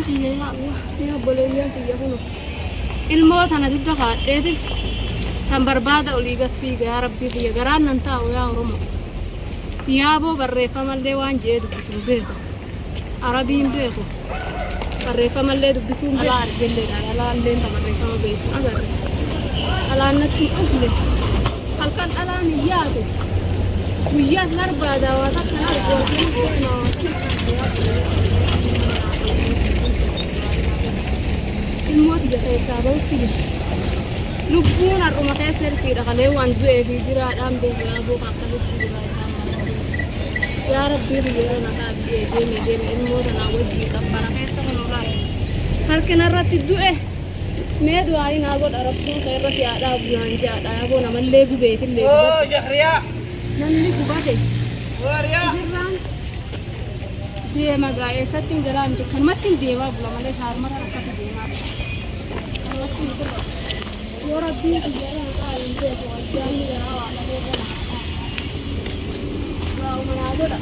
kiyya yaa Allah yaa obboleeyyan kiyya kunu ilmoo tana dugda kaadheeti san barbaada olii gad fiiga yaa rabbii kiyya garaan nan taa'u yaa Oromoo yaaboo barreeffamallee waan jedhee dubbisuun beeku arabiin beeku barreeffamallee dubbisuun beeku alaa argelleedhaan alaalleen ta barreeffama beeku agarre alaan natti hin dhufne halkan alaan hin yaatu guyyaas barbaadaa waa takka ilmooti jata isaa ba'utti jira lubbuun har'uma keessa hirkiidha kalee waan du'ee fi jiraadhaan beeku yaaboo akkasitti jira isaa yaa rabbii biyya nagaa deeme ilmoo tanaa wajjin qabbana keessa kunuunaa harkina irratti du'e mee du'aayi naa godha rabbuun ka irra si haadhaa bu'aan jaadha yaaboo namallee gubeetillee namni gubate jirraan deema gaa eessatti hin galaa miti kanumatti hin deemaa bula malee shaarmata rakkate deemaa yoo rabbiin biyya nagaa hin beeku wajjaanni garaa waa dhabee gana manaa godha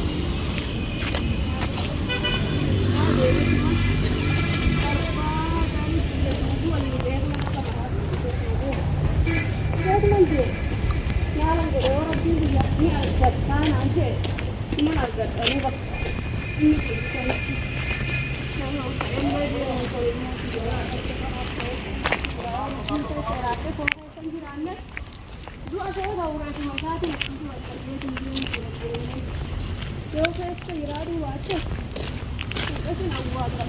Yo questo irado watch. Questo è una guarda.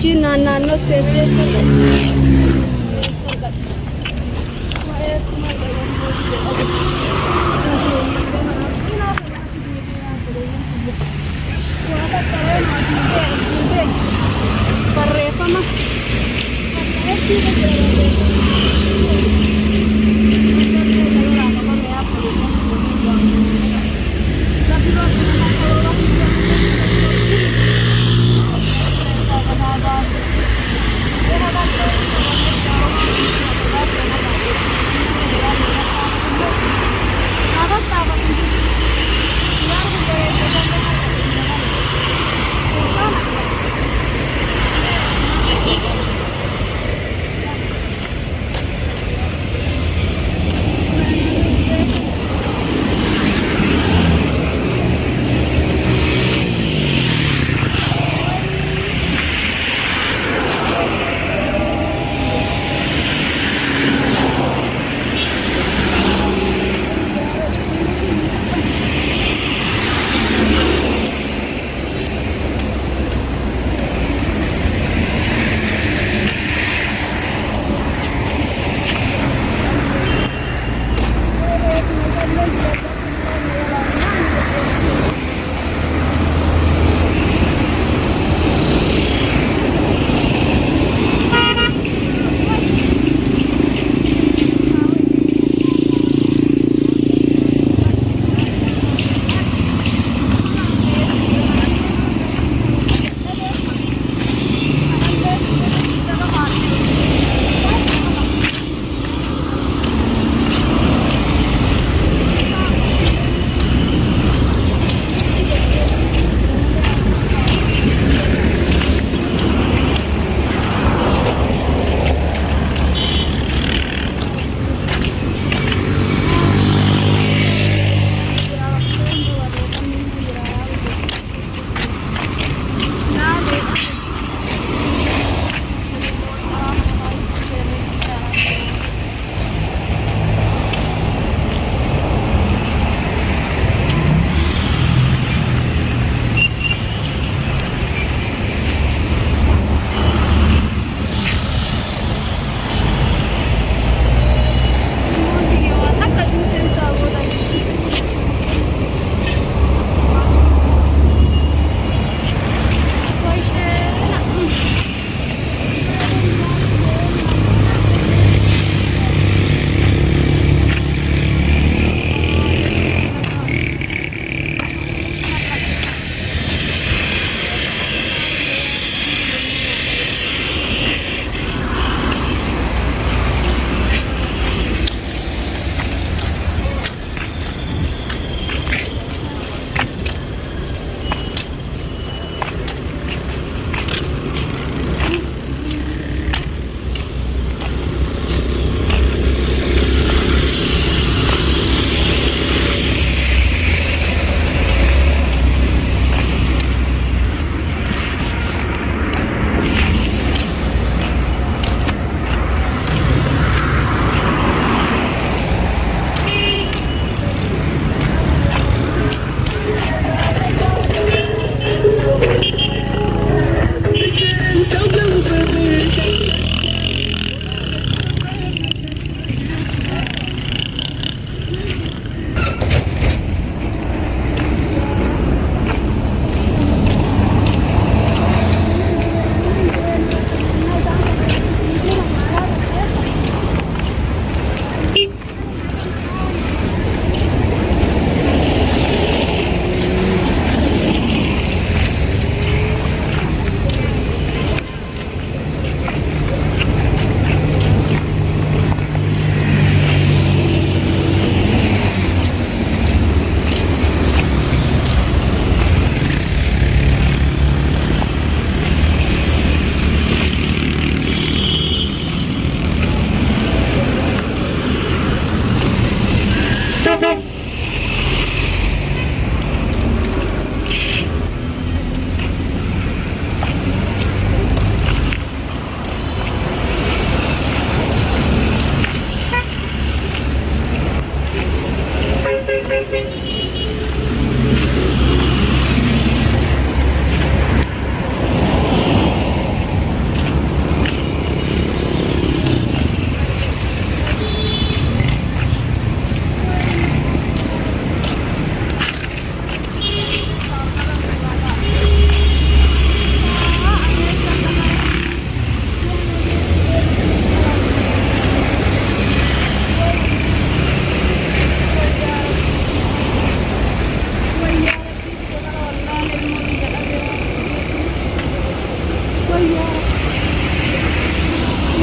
Cina nano tete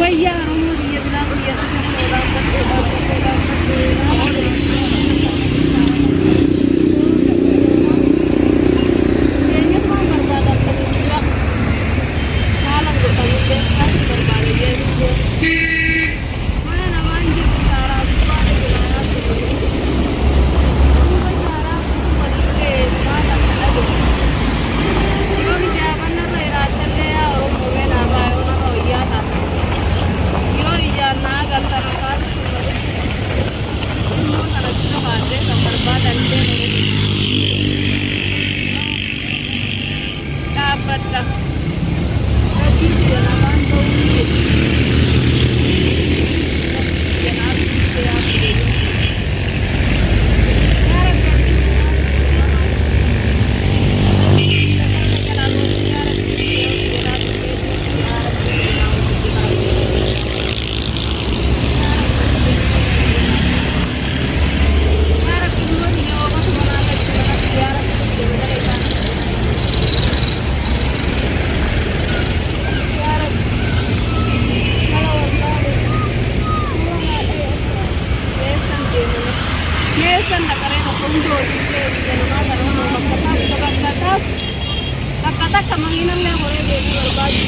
ويا رمضي بلا قية Mesan na karena kondo tak kamanginan lang ko rin dito berbagi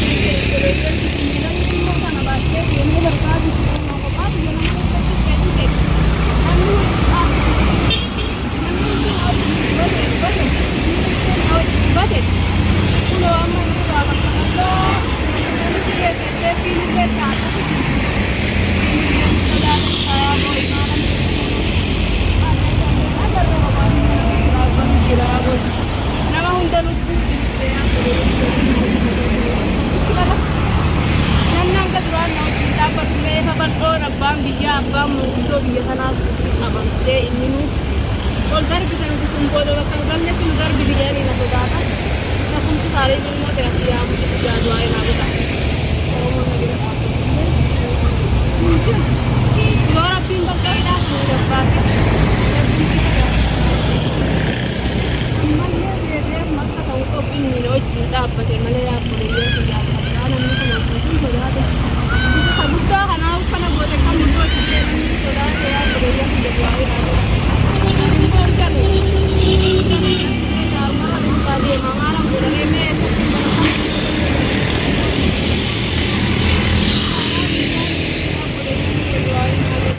sana baca ini berbagi budget pulau aman itu akan sangat pilih beta nama hundan namnang kaduran no dapat may saban orang bang biya bang mundo biya tanah naman de ini kol gar kita no tumbo do bakal gamne tin gar bi bijali na to data na pun sare ni mo te asiya mo to jadu ay na bata o mo na gina pa yora pin bakal da